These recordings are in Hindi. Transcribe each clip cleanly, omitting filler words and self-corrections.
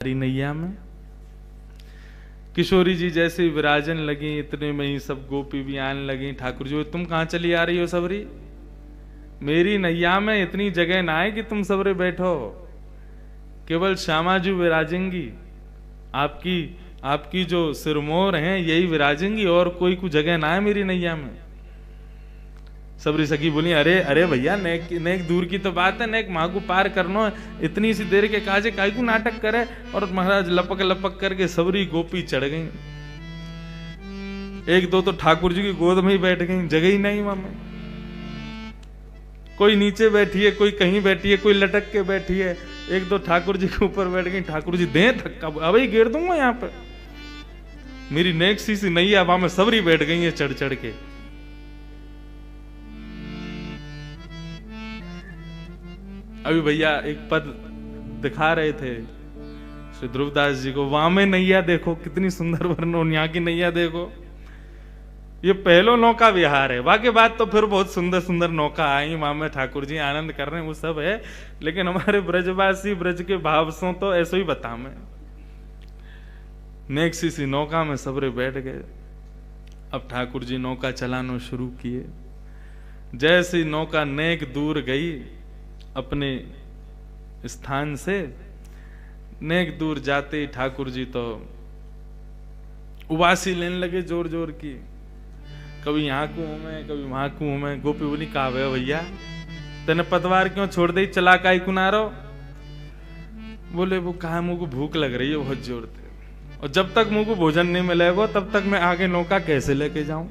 नैया में किशोरी जी जैसे विराजन लगी, इतने में ही सब गोपी भी आने लगी। ठाकुर जी, तुम कहां चली आ रही हो सबरी? मेरी नैया में इतनी जगह ना है कि तुम सबरे बैठो, केवल श्यामा जी विराजेंगी। आपकी जो सिरमौर हैं यही विराजेंगी, और कोई जगह ना है मेरी नैया में। सबरी सखी बोली, अरे अरे भैया, नेक दूर की तो बात है, नेक माँ को पार करनो है, इतनी सी देर के काजे काई को नाटक करे। और महाराज लपक लपक करके सबरी गोपी चढ़ गई। एक दो तो ठाकुर जी की गोद में ही बैठ गई, जगह ही नहीं वहां में। कोई नीचे बैठी है, कोई कहीं बैठी है, कोई लटक के बैठी है। एक दो ठाकुर जी के ऊपर बैठ गई। ठाकुर जी दे धक्का, अब ही गिर दूंगा यहाँ पे। मेरी नेक सी नैया वहां में सबरी बैठ गई है चढ़ चढ़ के। अभी भैया एक पद दिखा रहे थे श्री ध्रुवदास जी को, वहां में नैया देखो कितनी सुंदर वर्णन, यहाँ की नैया देखो। ये पहलो नौका विहार है, बाकी बात तो फिर बहुत सुंदर सुंदर नौका आई, वहां में ठाकुर जी आनंद कर रहे हैं, वो सब है। लेकिन हमारे ब्रजवासी ब्रज के भाव सो तो ऐसो ही बता में। नेक सी नौका में सबरे बैठ गए। अब ठाकुर जी नौका चलाना शुरू किए। जैसी नौका नेक दूर गई अपने स्थान से, नेक दूर जाते ठाकुर जी तो उबासी लेने लगे जोर जोर की। कभी यहाँ को मैं, कभी वहां को मैं। गोपी बोली, कहा भैया तेने पतवार क्यों छोड़ दी, चला काई कुनारो? बोले, वो कहा मुंह को भूख लग रही है बहुत जोर से, और जब तक मुंह को भोजन नहीं मिलेगा तब तक मैं आगे नौका कैसे लेके जाऊं।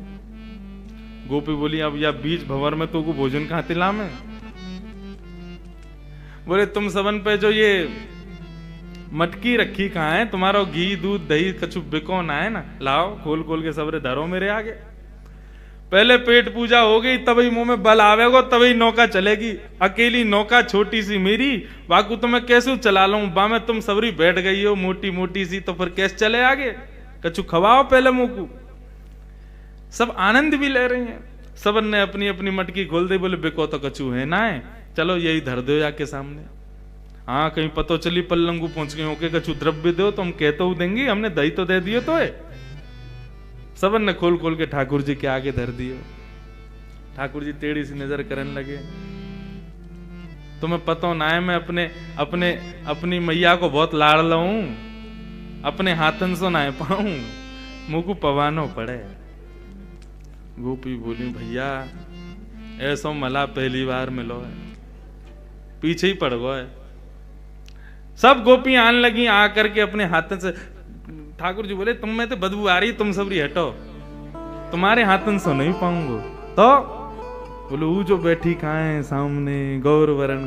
गोपी बोली, अब या बीच भंवर में तो को भोजन कहां तिला में? बोले, तुम सबन पे जो ये मटकी रखी कहाँ है? तुम्हारा घी दूध दही कछु बिको ना है ना, लाओ खोल खोल के सबरे धरो मेरे आगे। पहले पेट पूजा हो गई, तभी मुंह में बल आवेगा, तभी नौका चलेगी। अकेली नौका छोटी सी मेरी, वाकू तो मैं कैसे चला लूं? बा में तुम सबरी बैठ गई हो मोटी मोटी सी, तो फिर कैसे चले आगे? कछु खवाओ पहले मुंह को। सब आनंद भी ले रही हैं। सबन ने अपनी अपनी मटकी खोल दी। बोले, बिको तो कछु है ना है, चलो यही धर दो जाके सामने। हाँ, कहीं पतो चली पल्लंगू पहुंच गए होके, कछु द्रव्य दो तो हम कहते हो देंगे, हमने दही तो दे दियो तो है। सबन ने खोल खोल के ठाकुर जी के आगे धर दियो। ठाकुर जी टेढ़ी सी नजर करने लगे। तुम्हें पतो ना है, मैं अपनी मैया को बहुत लाड़ लूं, अपने हाथन से ना पाऊं, मुंह को पवानो पड़े। गोपी बोली, भैया ऐसा मला पहली बार मिलो है, पीछे ही पड़ गो है। सब गोपी आने लगी आकर के अपने हाथों से। ठाकुर जी बोले, तुम में तो बदबू आ रही, तुम सबरी हटो, तुम्हारे हाथन से नहीं पाऊंगा। तो बोले, वो जो बैठी कहाँ है सामने गौर वरण,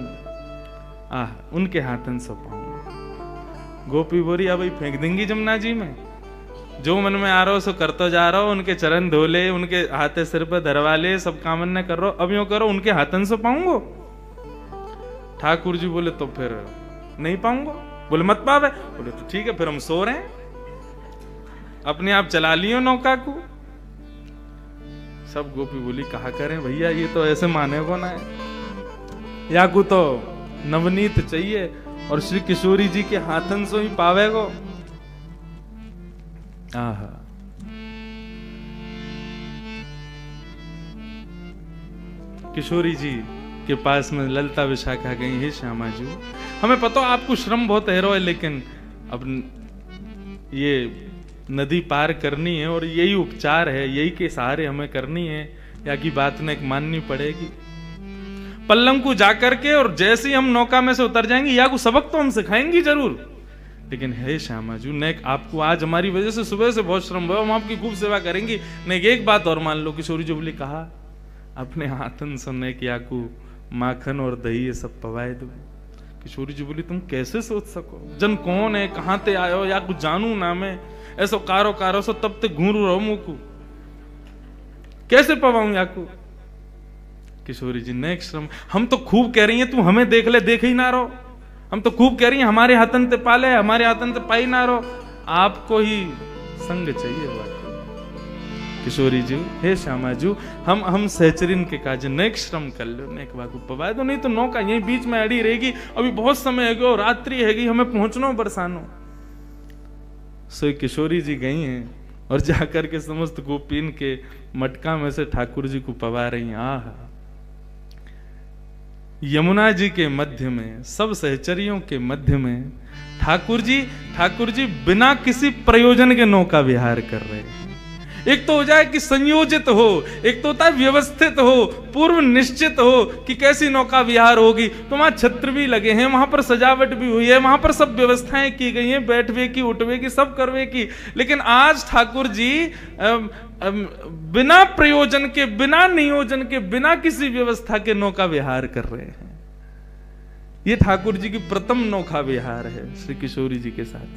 उनके हाथन से पाऊंगा। गोपी बोली, अब फेंक देंगी जमुना जी में, जो मन में आ रहा हो सो करते जा रहा हो। उनके चरण धोले, उनके हाथे सिर पर धरवा ले, सब काम न कर रहा हो, अब यूं करो उनके हाथन से पाऊंगो। ठाकुर जी बोले, तो फिर नहीं पाऊंगा। बोले, मत पावे। बोले, तो ठीक है, फिर हम सो रहे हैं, अपने आप चला लियो नौका को। सब गोपी बोली, कहा करें भैया, ये तो ऐसे माने को ना है, या को तो नवनीत चाहिए, और श्री किशोरी जी के हाथन से ही पावेगो। आहा, किशोरी जी के पास में ललता विशाखा गई, हे श्यामा जी, हमें पता आपको श्रम बहुत है, लेकिन अब ये नदी पार करनी है, और यही उपचार है, यही के सहारे हमें करनी है, या की बात न माननी पड़ेगी। पल्लम को जाकर के, और जैसे ही हम नौका में से उतर जाएंगे, या को सबक तो हम सिखाएंगी जरूर, लेकिन हे श्यामा जी, नेक आपको आज हमारी वजह से सुबह से बहुत श्रम हुआ, हम आपकी खूब सेवा करेंगी। नेक एक बात और मान लो। किशोरी जी बोली, कहा अपने हाथन से नेक याकू माखन और दही ये सब पवाए दो। किशोरी जी बोली, तुम कैसे सोच सको, जन कौन है, कहां ते आयो, या कुछ जानू ना मैं, ऐसो कारो कारो सो तब ते घूरू रहो मुंह को, कैसे पवाऊं याकू? किशोरी जी, नेक श्रम, हम तो खूब कह रही हैं, तू हमें देख ले, देख ही ना रहो, हम तो खूब कह रही हैं, हमारे हाथन ते पाले, हमारे हाथन ते पाई ना रहो, आपको ही संग चाहिए वाकई। किशोरी जी, हे श्यामा जी, हम सहचरिन के काज नेक श्रम कर लो, नेक वाकू पवाए दो, नहीं तो नौका यही बीच में अड़ी रहेगी। अभी बहुत समय है, रात्रि हैगी, हमें पहुंचना बरसानो। सो किशोरी जी गई हैं और जाकर के समस्त गोपीन के मटका में से ठाकुर जी को पवा रही हैं। आह, यमुना जी के मध्य में, सब सहचरियों के मध्य में ठाकुर जी बिना किसी प्रयोजन के नौका विहार कर रहे हैं। एक तो हो जाए कि संयोजित हो, एक तो होता है व्यवस्थित हो, पूर्व निश्चित हो कि कैसी नौका विहार होगी। तो वहां छत्र भी लगे हैं, वहां पर सजावट भी हुई है, वहां पर सब व्यवस्थाएं की गई हैं, बैठवे की, उठवे की, सब करवे की। लेकिन आज ठाकुर जी बिना प्रयोजन के, बिना नियोजन के, बिना किसी व्यवस्था के नौका विहार कर रहे हैं। ये ठाकुर जी की प्रथम नौका विहार है श्री किशोरी जी के साथ।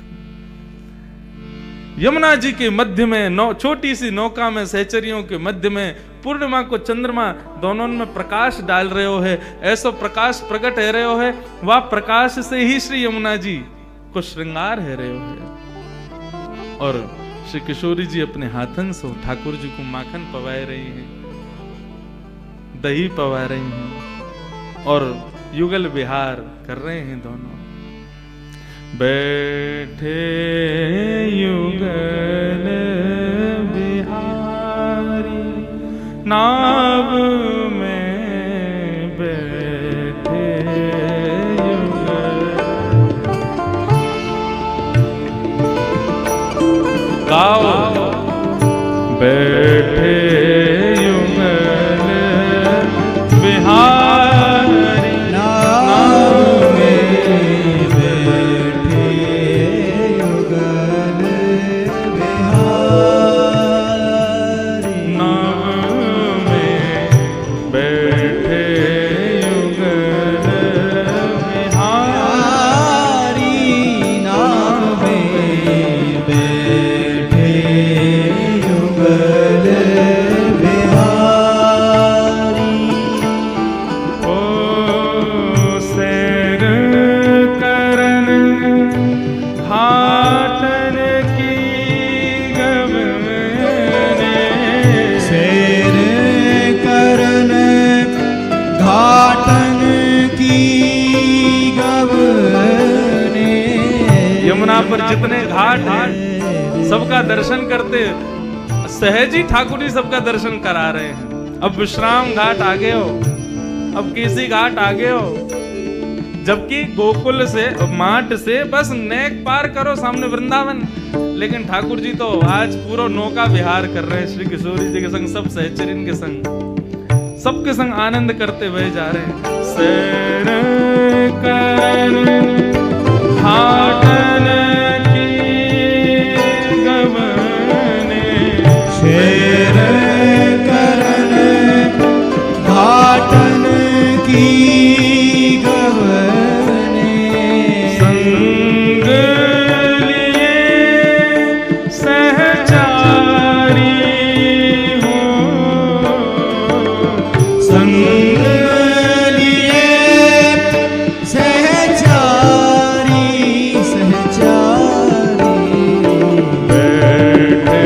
यमुना जी के मध्य में छोटी सी नौका में, सहचरियों के मध्य में, पूर्णिमा को चंद्रमा दोनों में प्रकाश डाल रहे हो है, ऐसा प्रकाश प्रकट है रहे हो है, वह प्रकाश से ही श्री यमुना जी को श्रृंगार है रहे हो है। और श्री किशोरी जी अपने हाथन से ठाकुर जी को माखन पवाए रही हैं, दही पवा रही हैं और युगल विहार कर रहे हैं दोनों। बैठे युगल बिहारी नाव में बैठे युगल। गाओ बैठे युगल बिहारी पर जितने घाट हैं सबका दर्शन करते, सहज ही ठाकुर जी सबका दर्शन करा रहे हैं। अब विश्राम घाट आगे हो, अब केसी घाट आगे हो, जबकि गोकुल से, माट से बस नेक पार करो, सामने वृंदावन। लेकिन ठाकुर जी तो आज पूरा नौका विहार कर रहे हैं श्री किशोरी जी के संग, सब सहचरिन के संग, सबके संग आनंद करते हुए जा रहे हैं। सैर करन घाटन शेर करन घाटन की गवने, संग लिए सहचारी हो, संग लिए सहचारी, सहचारी बैठे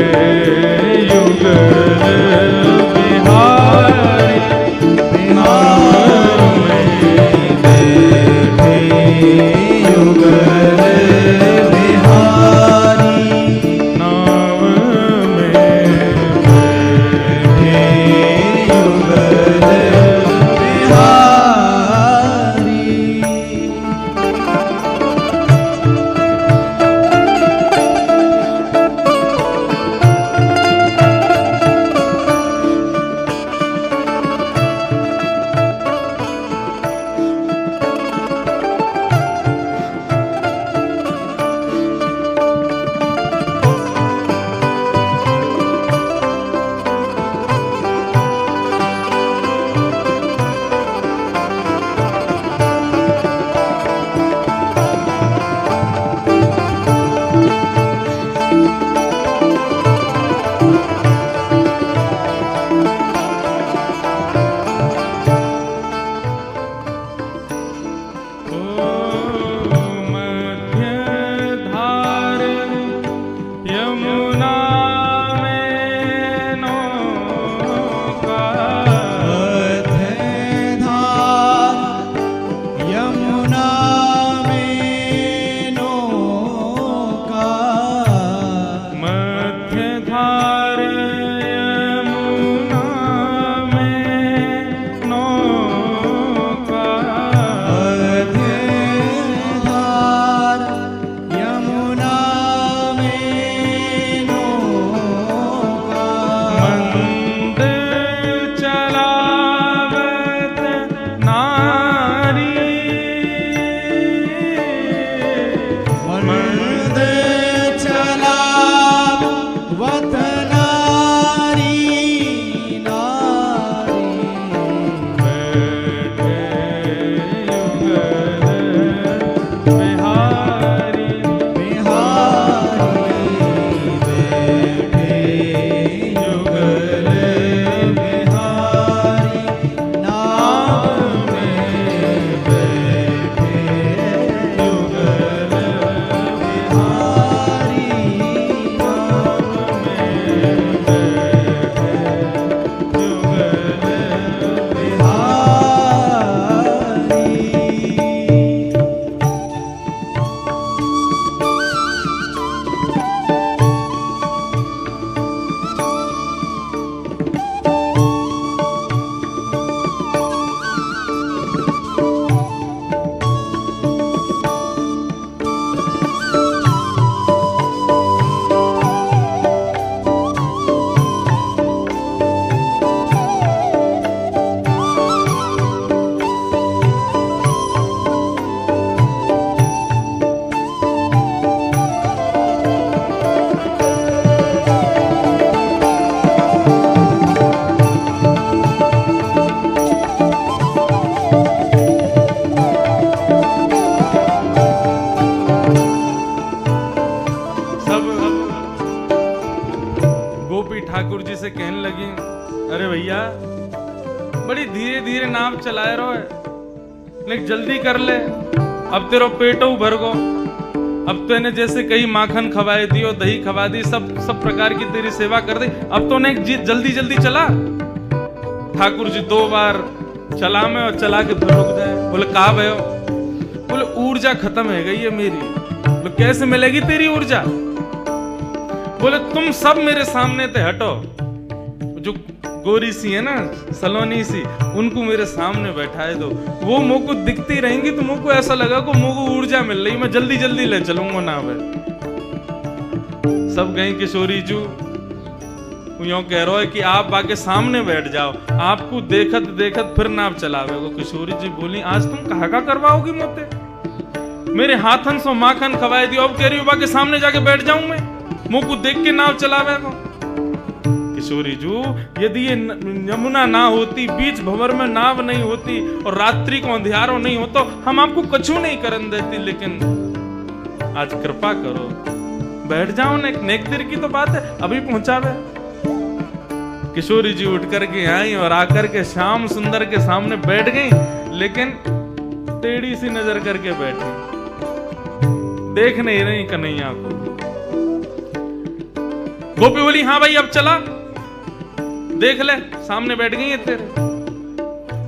युगल बिहारी बिहार में बैठे युगल बिहारी, नाव में बैठे युगल बिहारी। गोपी ठाकुर जी से कहने लगी, अरे भैया बड़ी धीरे धीरे नाव चलाए रहो है, लेकिन जल्दी कर ले, अब तेरा पेटो भर गो। अब तो इन्हें जैसे कहीं माखन खवाए दियो, दही खवा दी, सब प्रकार की तेरी सेवा कर दी, अब तो उन्हें जल्दी जल्दी चला। ठाकुर जी 2 बार चला में और चला के फिर रुक जाए। बोले कहा भयो? बोले ऊर्जा खत्म है गई है मेरी। बोले कैसे मिलेगी तेरी ऊर्जा? बोले तुम सब मेरे सामने ते हटो, जो गोरी सी है ना, सलोनी सी, उनको मेरे सामने बैठाए दो, वो मुंह को दिखती रहेंगी तो मुंह को ऐसा लगा को मुंह को ऊर्जा मिल रही, मैं जल्दी जल्दी ले चलूंगा ना। सब गई किशोरी जू यूं कह रहा है कि आप बाके सामने बैठ जाओ, आपको देखत देखत फिर नाव चलावे। किशोरी जी बोली, आज तुम कहा का करवाओगी मोते? मेरे हाथन सो माखन खवाए दियो, अब कह रही हो बाके सामने जाके बैठ जाऊं मैं, मुंह को देख के नाव चलावे को। किशोरी जू, यदि ये यमुना ना होती, बीच भंवर में नाव नहीं होती और रात्रि को अंधियारो नहीं होता, हम आपको कछु नहीं करन देती, लेकिन आज कृपा करो बैठ जाओ ना, नेक देर की तो बात है, अभी पहुंचावे। किशोरी जी उठ करके आई और आकर के श्याम सुंदर के सामने बैठ गई, लेकिन टेढ़ी सी नजर करके बैठी, देख नहीं रही कन्हैया को। गोपी बोली, हाँ भाई अब चला, देख ले सामने बैठ गई है तेरे।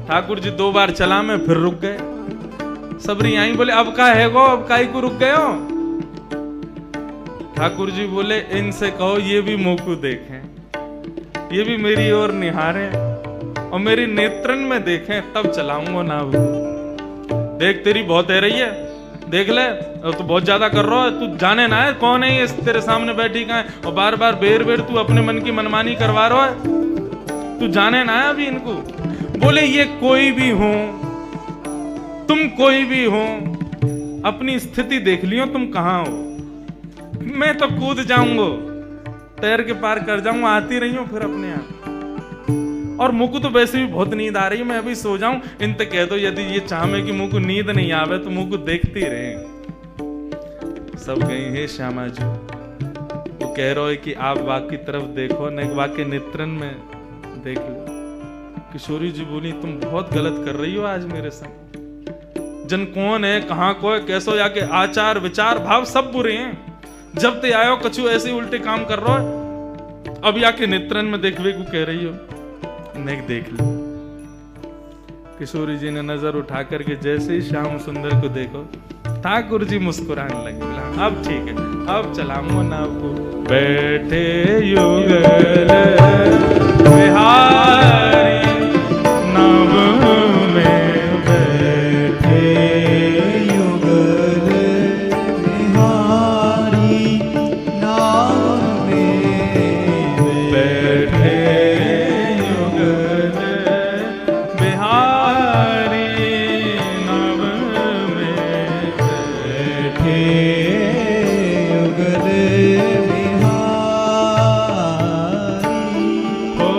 ठाकुर जी 2 बार चला में फिर रुक गए। सबरी आई, बोले अब का है गो, अब काई को रुक गए हो? ठाकुर जी बोले, इनसे कहो ये भी मुंह को देखें, ये भी मेरी ओर निहारें और मेरी नेत्रन में देखें, तब चलाऊंगा नाव। देख तेरी बहुत है रही है, देख ले, तू बहुत ज्यादा कर रहा है, तू जाने ना है कौन है ये तेरे सामने बैठी कहाँ है, और बार बार बेर बेर तू अपने मन की मनमानी करवा रहा है, तू जाने ना है अभी इनको। बोले ये कोई भी हो, तुम कोई भी हो, अपनी स्थिति देख लियो, तुम कहां हो, मैं तो कूद जाऊंगा, तैर के पार कर जाऊंगा, आती रही हूं फिर अपने आप। और मुझको तो वैसे भी बहुत नींद आ रही है, मैं अभी सो जाऊं, इनते कह दो यदि ये चाहे कि मुझको नींद नहीं आवे तो मुझको देखती रहे। सब गई है श्यामा जी, वो कह रहा है कि आप वाक की तरफ देखो, न वाक के नेत्रन में देख लो। किशोरी जी बोली, तुम बहुत गलत कर रही हो आज मेरे संग, जन कौन है, कहां को है, कैसो, या के आचार विचार भाव सब बुरे हैं, जब ते आयो कछु ऐसे उल्टे काम कर रहा है, अब या के नेत्रन में देखवे को कह रही हो, नहीं देख लो। किशोरी जी ने नजर उठा करके जैसे ही श्याम सुंदर को देखो, ठाकुर जी मुस्कुराने लगे, बोला अब ठीक है, अब चलाऊंगा नाव को। बैठे युगल बिहारी नाव में, बैठे युगल बिहारी नाव में, बैठे युगल बिहारी नाव में, बैठे युगल बिहारी। ओ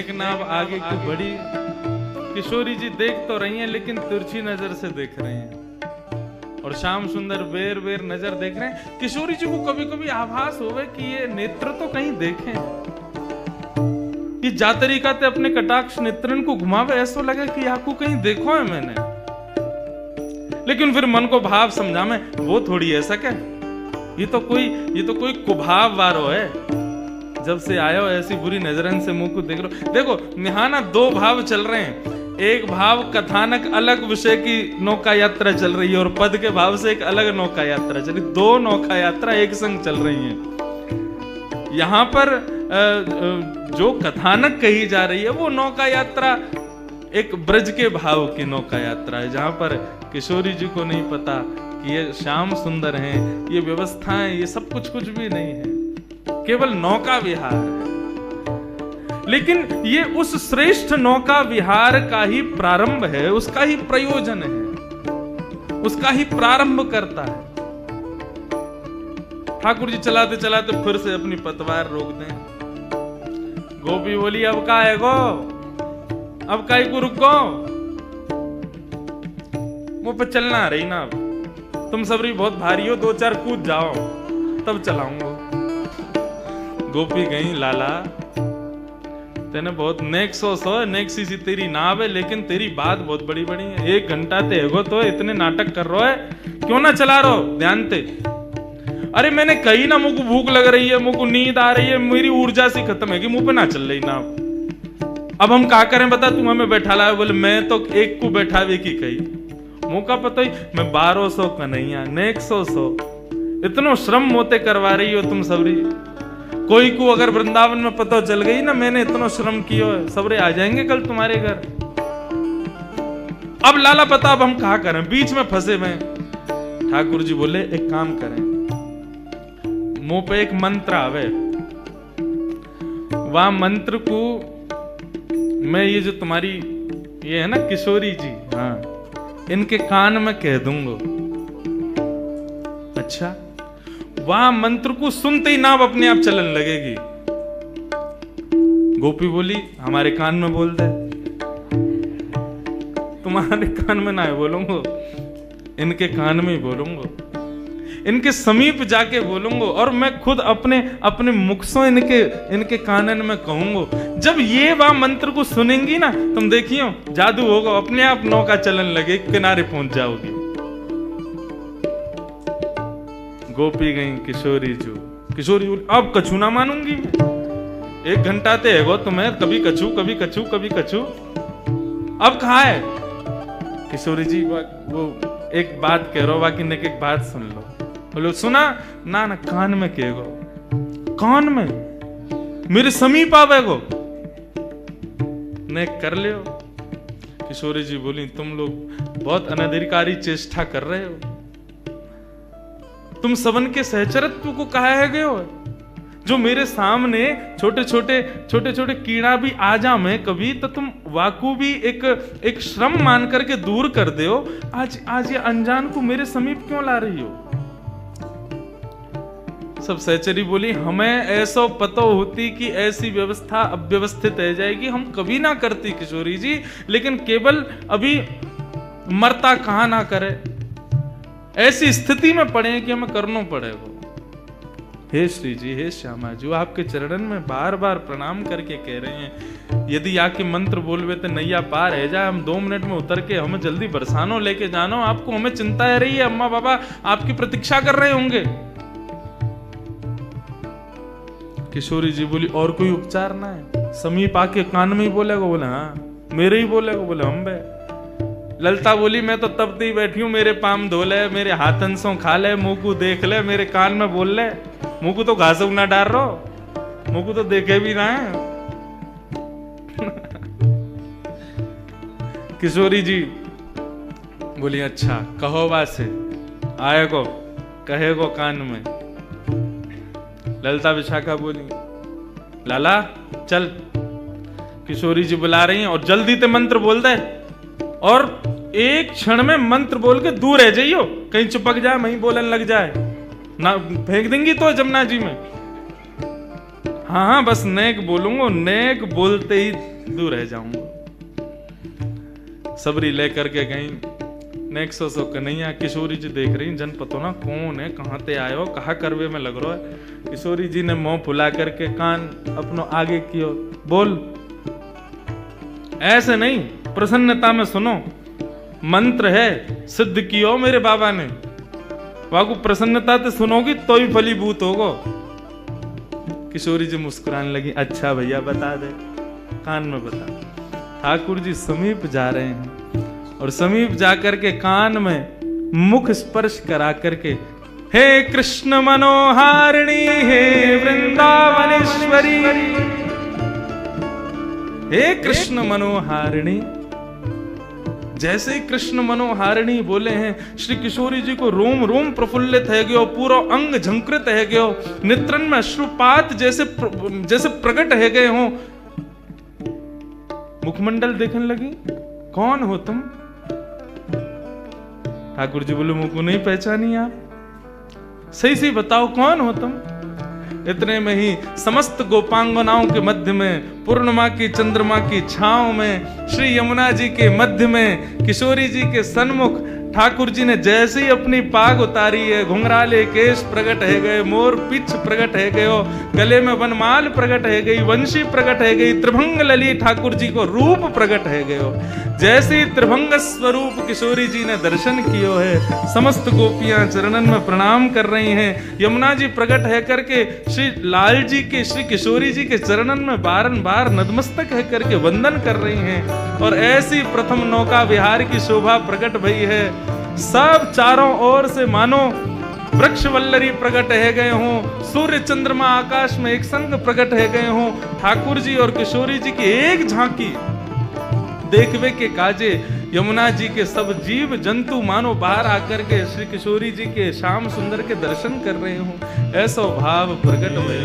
नेक नाव आगे की बढ़ी। किशोरी जी देख तो रही हैं लेकिन तिरछी नजर से देख रही हैं और श्याम सुंदर बेर बेर नजर देख रहे हैं। किशोरी जी को कभी कभी आभास होवे कि ये नेत्र तो कहीं देखें, ये जा तरीका ते अपने कटाक्ष नेत्रन को घुमावे, ऐसा लगे कि आपको कहीं देखो है मैंने। लेकिन फिर मन को भाव समझा में वो थोड़ी ऐसा क्या, ये तो कोई कुभाव वारो है। जब से आयो ऐसी बुरी नजरन से मुंह को देख लो। देखो यहाँ ना दो भाव चल रहे हैं, एक भाव कथानक अलग विषय की नौका यात्रा चल रही है और पद के भाव से एक अलग नौका यात्रा चल रही, दो नौका यात्रा एक संग चल रही है। यहाँ पर जो कथानक कही जा रही है वो नौका यात्रा एक ब्रज के भाव की नौका यात्रा है, जहां पर किशोरी जी को नहीं पता कि ये श्याम सुंदर हैं, ये व्यवस्थाएं, ये सब कुछ भी नहीं है, केवल नौका विहार है। लेकिन ये उस श्रेष्ठ नौका विहार का ही प्रारंभ है, उसका ही प्रयोजन है, उसका ही प्रारंभ करता है। ठाकुर जी चलाते चलाते फिर से अपनी पतवार रोक दें। गोपी बोली अब का है गो, अब काई को रुको, मुंह पे चलना रही ना, अब तुम सबरी बहुत भारी हो, दो चार कूद जाओ तब चलाऊंगा। गोपी गई लाला तेने बहुत नेक सो नेक सी तेरी नाव है, लेकिन तेरी बात बहुत बड़ी बड़ी है। 1 घंटा ते एगो तो इतने नाटक कर रहा है, क्यों ना चला रहो ध्यान ते। अरे मैंने कही ना मुझको भूख लग रही है, मुझको नींद आ रही है, मेरी ऊर्जा सी खत्म है कि मुंह पे ना चल रही नाव। अब हम क्या करें बता, तुम हमें बैठा लाए। बोले मैं तो एक को बैठावे की कही, मुंह का पता ही मैं 1200 कन्हैया नेक 100 इतनो श्रम मोते करवा रही हो तुम सबरी। कोई को अगर वृंदावन में पता चल गई ना मैंने इतना श्रम किया है, सबरे आ जाएंगे कल तुम्हारे घर। अब लाला पता अब हम कहा करें, बीच में फंसे में। ठाकुर जी बोले एक काम करें, मुंह पे एक मंत्र आवे, वह मंत्र को मैं ये जो तुम्हारी ये है ना किशोरी जी, हाँ इनके कान में कह दूंगा। अच्छा, वह मंत्र को सुनते ही नाव अपने आप चलन लगेगी। गोपी बोली हमारे कान में बोल दे। तुम्हारे कान में ना बोलूंगा, इनके कान में ही बोलूंगा, इनके समीप जाके बोलूंगा और मैं खुद अपने मुख से इनके कानन में कहूंगा। जब ये वह मंत्र को सुनेंगी ना तुम देखियो जादू होगा, अपने आप नौका चलन लगे, किनारे पहुंच जाओगी। गोपी गई किशोरी जो, किशोरी अब कछु ना मानूंगी मैं, 1 घंटा ते है तुम्हें, कभी कछु कभी कछु कभी कछु, अब कहा है। किशोरी जी वो एक बात कह रहा हो, बाकी एक बात सुन लो। बोलो सुना ना ना कान में कहेगो, कान में मेरे समीप आवेगो, ने कर लियो। किशोरी जी बोली तुम लोग बहुत अनधिकारी चेष्टा कर रहे हो, तुम सबन के सहचरत्व को कहा है गए हो। जो मेरे सामने छोटे छोटे कीड़ा भी आ जा मैं कभी, तो तुम वाकू भी एक श्रम मान करके दूर कर दे हो। आज ये अनजान को मेरे समीप क्यों ला रही हो। सब सहचरी बोली हमें ऐसा पता होती कि ऐसी व्यवस्था अव्यवस्थित रह जाएगी, हम कभी ना करती किशोरी जी, लेकिन केवल अभी मरता कहां ना करे, ऐसी स्थिति में पड़े कि हमें करना पड़ेगा। हे श्री जी, हे श्यामा जी, आपके चरणन में बार बार प्रणाम करके कह रहे हैं, यदि आके मंत्र बोलवे तो नैया पार है जाए, हम 2 मिनट में उतर के हमें जल्दी बरसानो लेके जानो, आपको हमें चिंता है रही है, अम्मा बाबा आपकी प्रतीक्षा कर रहे होंगे। किशोरी जी बोली और कोई उपचार ना है, समीप आके कान में ही बोलेगा। बोले हाँ मेरे ही बोलेगा। बोले हम बे। ललता बोली मैं तो तब तक बैठी हूं, मेरे पाम धो ले, मेरे हाथन सो खा ले, मुंह को देख ले, मेरे कान में बोल ले, मुंह को तो घास ना डाल रहो, मुंह को तो देखे भी ना है। किशोरी जी बोली अच्छा कहो वासे आएगो कहेगो कान में। ललता विशाखा बोली लाला चल, किशोरी जी बुला रही हैं और जल्दी ते मंत्र बोल दे, और एक क्षण में मंत्र बोल के दूर रह जाइयो, कहीं चिपक जाए वहीं बोलने लग जाए ना, फेंक देंगी तो जमुना जी में। हाँ बस नेक बोलूंगा, नेक बोलते ही दूर रह जाऊंगा। सबरी लेकर के गई नेक्सो सो कन्हैया। किशोरी जी देख रही जन पतो ना कौन है, कहाँ ते आयो, कहाँ करवे में लग रहा है। किशोरी जी ने मुंह फुला करके कान अपनो आगे कियो, बोल ऐसे नहीं, प्रसन्नता में सुनो, मंत्र है सिद्ध कियो मेरे बाबा ने, वाकू प्रसन्नता से सुनोगी तो ही फलीभूत होगो। किशोरी जी मुस्कुराने लगी, अच्छा भैया बता दे, कान में बता। ठाकुर जी समीप जा रहे हैं और समीप जाकर के कान में मुख स्पर्श करा करके, हे कृष्ण मनोहारिणी, हे वृंदावनेश्वरी, हे कृष्ण मनोहारिणी। जैसे ही कृष्ण मनोहारिणी बोले हैं, श्री किशोरी जी को रोम रोम प्रफुल्लित है गयो, पूरा अंग झंकृत है गयो, नेत्रन में अश्रुपात जैसे प्रकट है गए हो। मुखमंडल देखने लगी, कौन हो तुम? ठाकुर जी बोले, मुझको नहीं पहचानी आप, सही से बताओ कौन हो तुम? इतने में ही समस्त गोपांगनाओं के मध्य में, पूर्णिमा की चंद्रमा की छांव में, श्री यमुना जी के मध्य में, किशोरी जी के सन्मुख ठाकुर जी ने जैसे ही अपनी पाग उतारी है, घुंघराले केश प्रकट है गए, मोर पिछ प्रकट है गयो, गले में वनमाल प्रकट है गई, वंशी प्रकट है गई, त्रिभंग लली ठाकुर जी को रूप प्रकट है गयो। जैसे ही त्रिभंग स्वरूप किशोरी जी ने दर्शन कियो है, समस्त गोपियां चरणन में प्रणाम कर रही हैं। यमुना जी प्रकट है करके श्री लाल जी के, श्री किशोरी जी के चरणन में बारंबार नतमस्तक है करके वंदन कर रही हैं। और ऐसी प्रथम नौका विहार की शोभा प्रकट भई है। सब चारों ओर से मानो वृक्ष वल्लरी प्रकट है गए हों, सूर्य चंद्रमा आकाश में एक संग प्रकट है गए हों। ठाकुर जी और किशोरी जी की एक झांकी देखवे के काजे यमुना जी के सब जीव जंतु मानो बाहर आकर के श्री किशोरी जी के श्याम सुंदर के दर्शन कर रहे हों, ऐसा भाव प्रकट हुए।